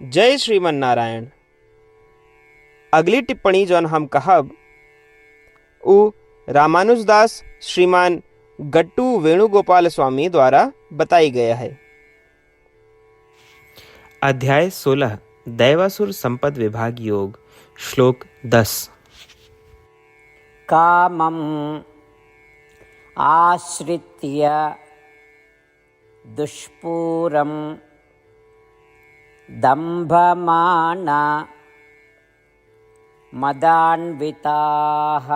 जय श्रीमन नारायण। अगली टिप्पणी जौन हम कहब उ रामानुजदास श्रीमान गट्टू वेणुगोपाल स्वामी द्वारा बताई गया है। अध्याय 16 दैवासुर संपद विभाग योग। श्लोक 10। कामम् आश्रित्य दुष्पूरं दम्भमान मदान्विताः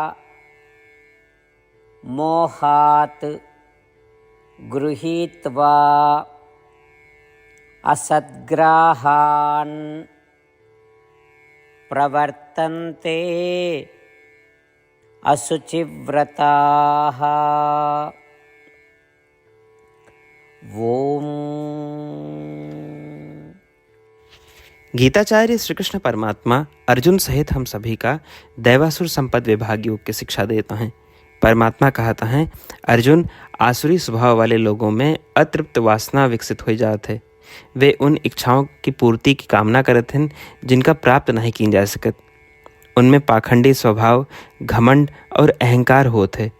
मोहात् गृहीत्वा असद्ग्राहान् प्रवर्तन्ते असुचिव्रताः। ओम। गीताचार्य श्री कृष्ण परमात्मा अर्जुन सहित हम सभी का दैवासुर संपद विभाग योग की शिक्षा देता है। परमात्मा कहता है, अर्जुन, आसुरी स्वभाव वाले लोगों में अतृप्त वासना विकसित हो जात है। वे उन इच्छाओं की पूर्ति की कामना करत हैं जिनका प्राप्त नहीं की जा सकत। उनमें पाखंडी स्वभाव, घमंड और अहंकार होत है।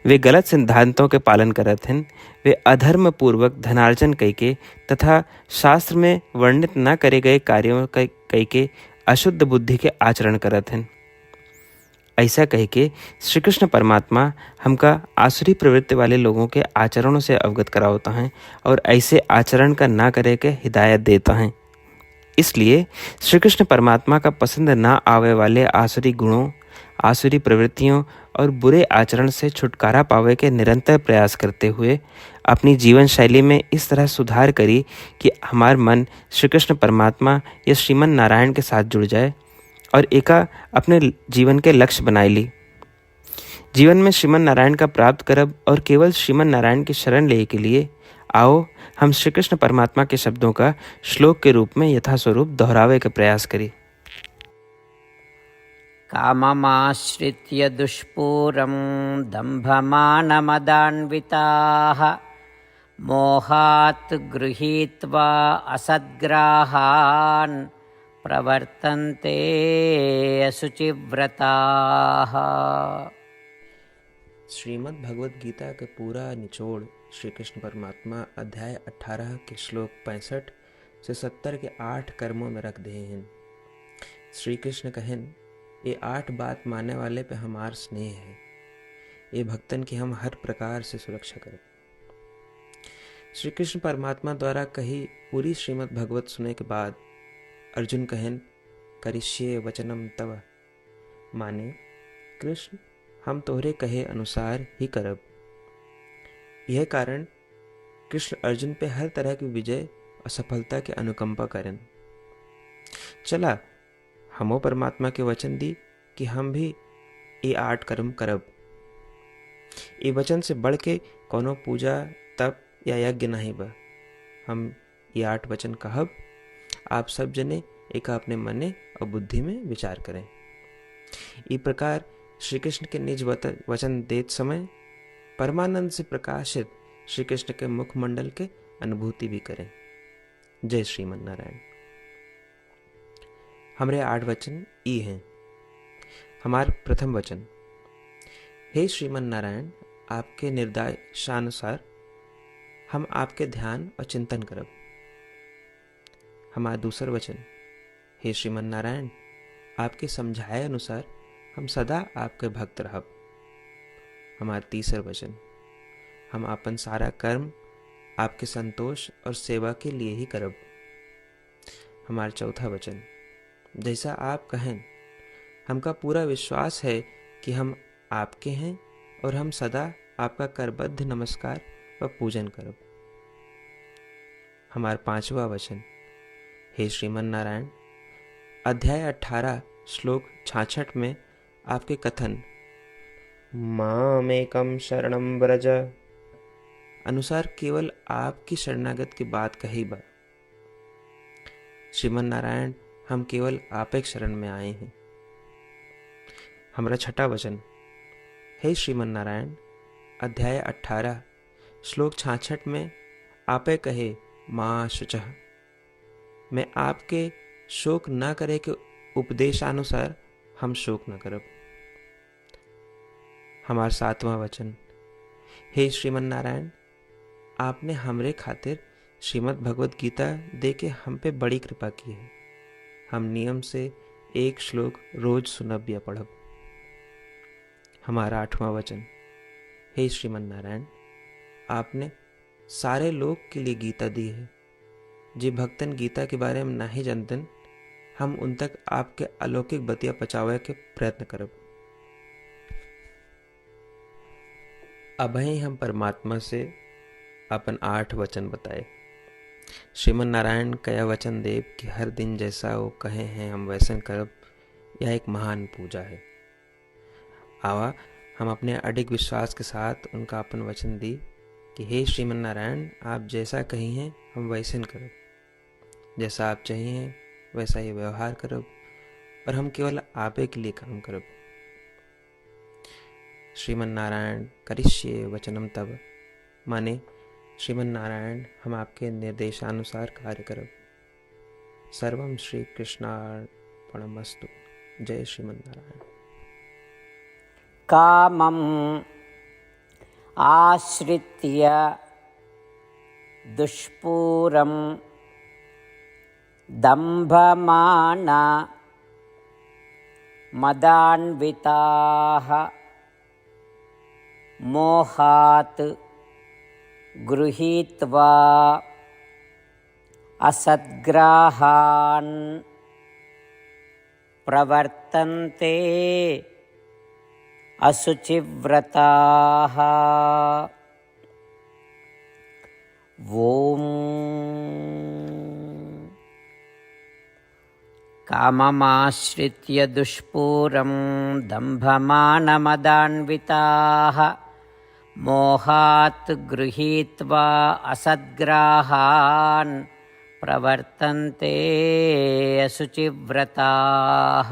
वे गलत सिद्धांतों के पालन करत हैं। वे अधर्म पूर्वक धनार्जन करके तथा शास्त्र में वर्णित न करे गए कार्यों करके अशुद्ध बुद्धि के आचरण करत हैं। ऐसा कह के श्री कृष्ण परमात्मा हमका आसुरी प्रवृत्ति वाले लोगों के आचरणों से अवगत कराता है और ऐसे आचरण का ना करे के हिदायत देता है। इसलिए श्री कृष्ण परमात्मा का पसंद ना आवे वाले आसुरी गुणों, आसुरी प्रवृत्तियों और बुरे आचरण से छुटकारा पावे के निरंतर प्रयास करते हुए अपनी जीवन शैली में इस तरह सुधार करी कि हमार मन श्री कृष्ण परमात्मा या श्रीमन नारायण के साथ जुड़ जाए और एका अपने जीवन के लक्ष्य बनाए ली। जीवन में श्रीमन नारायण का प्राप्त करब और केवल श्रीमन नारायण की शरण ले के लिए आओ हम श्री कृष्ण परमात्मा के शब्दों का श्लोक के रूप में यथास्वरूप दोहरावे का प्रयास करें। काममाश्रित्य दुष्पूरं दम्भमानमदान्विताः मोहात् गृहीत्वा असद्ग्राहान् प्रवर्तन्ते असुचिव्रताः। श्रीमद् भगवद गीता का पूरा निचोड़ श्री कृष्ण परमात्मा अध्याय 18 के श्लोक 65 से 70 के 8 कर्मों में रख दे हैं। श्री कृष्ण कहन, ये 8 बात मानने वाले पे हमार स्नेह है। ये भक्तन की हम हर प्रकार से सुरक्षा करें। श्री कृष्ण परमात्मा द्वारा कही पूरी श्रीमद् भगवत सुने के बाद अर्जुन कहन, करिष्ये वचनम तव, माने कृष्ण हम तोहरे कहे अनुसार ही करब। यह कारण कृष्ण अर्जुन पे हर तरह की विजय और सफलता के अनुकंपा करें। चला हमो परमात्मा के वचन दी कि हम भी ये 8 कर्म करब। ये वचन से बढ़ के कोनो पूजा, तप या यज्ञ नहीं बा। हम ये 8 वचन कहब, आप सब जने एक अपने मने और बुद्धि में विचार करें। इस प्रकार श्री कृष्ण के निज वचन देत समय परमानंद से प्रकाशित श्री कृष्ण के मुखमंडल के अनुभूति भी करें। जय श्रीमन नारायण। हमारे 8 वचन ई हैं। हमार प्रथम वचन, हे श्रीमन नारायण, आपके निर्देशानुसार हम आपके ध्यान और चिंतन करब। हमारा दूसर वचन, हे श्रीमन नारायण, आपके समझाए अनुसार हम सदा आपके भक्त रहब। हमारा तीसर वचन, हम अपन सारा कर्म आपके संतोष और सेवा के लिए ही करब। हमारा चौथा वचन, जैसा आप कहें, हमका पूरा विश्वास है कि हम आपके हैं और हम सदा आपका करबद्ध नमस्कार व पूजन करब। हमारा पांचवा वचन, हे श्रीमन नारायण, अध्याय 18 श्लोक 66 में आपके कथन मामेकम शरणम व्रज अनुसार केवल आपकी शरणागत की बात कही बा। श्रीमन नारायण, हम केवल आप एक शरण में आए हैं। हमारा छठा वचन, हे श्रीमन नारायण, अध्याय 18 श्लोक 66 में आपे कहे मां शुचः, मैं आपके शोक न करे के उपदेशानुसार हम शोक न करब। हमार 7वां वचन। हे श्रीमन नारायण, आपने हमरे खातिर श्रीमद् भगवत गीता दे के हम पे बड़ी कृपा की है। हम नियम से एक श्लोक रोज सुनब या पढ़ब। हमारा 8वां वचन। हे श्रीमन नारायण, आपने सारे लोग के लिए गीता दी है। जे भक्तन गीता के बारे में नहीं जानतन, हम उन तक आपके अलौकिक बतिया पहुंचावे के प्रयत्न करब। अभय हम परमात्मा से अपन 8 वचन बताए। श्रीमन नारायण कया वचन देव कि हर दिन जैसा वो कहे हैं हम वैसन करब, यह एक महान पूजा है। आवा हम अपने अडिग विश्वास के साथ उनका अपन वचन दी कि हे श्रीमन नारायण, आप जैसा कही हैं हम वैसन करब, जैसा आप चाहिए वैसा ही व्यवहार करब, और हम केवल आपे के लिए काम करब। श्रीमन नारायण करिष्ये वचनम तब, माने श्रीमन नारायण हम आपके निर्देशानुसार कार्य करब। सर्वम श्री कृष्णार्पणमस्तु। जय श्रीमन नारायण। कामम् आश्रित्य दुष्पूरं दम्भमान मदान्विताः मोहात् गृहीत्वा असद्ग्राहान् प्रवर्तन्ते असुचिव्रताः। ॐ काममाश्रित्य दुष्पूरं दम्भमानमदान्विताः मोहात् गृहीत्वा असद्ग्राहान् प्रवर्तन्ते असुचिव्रताः।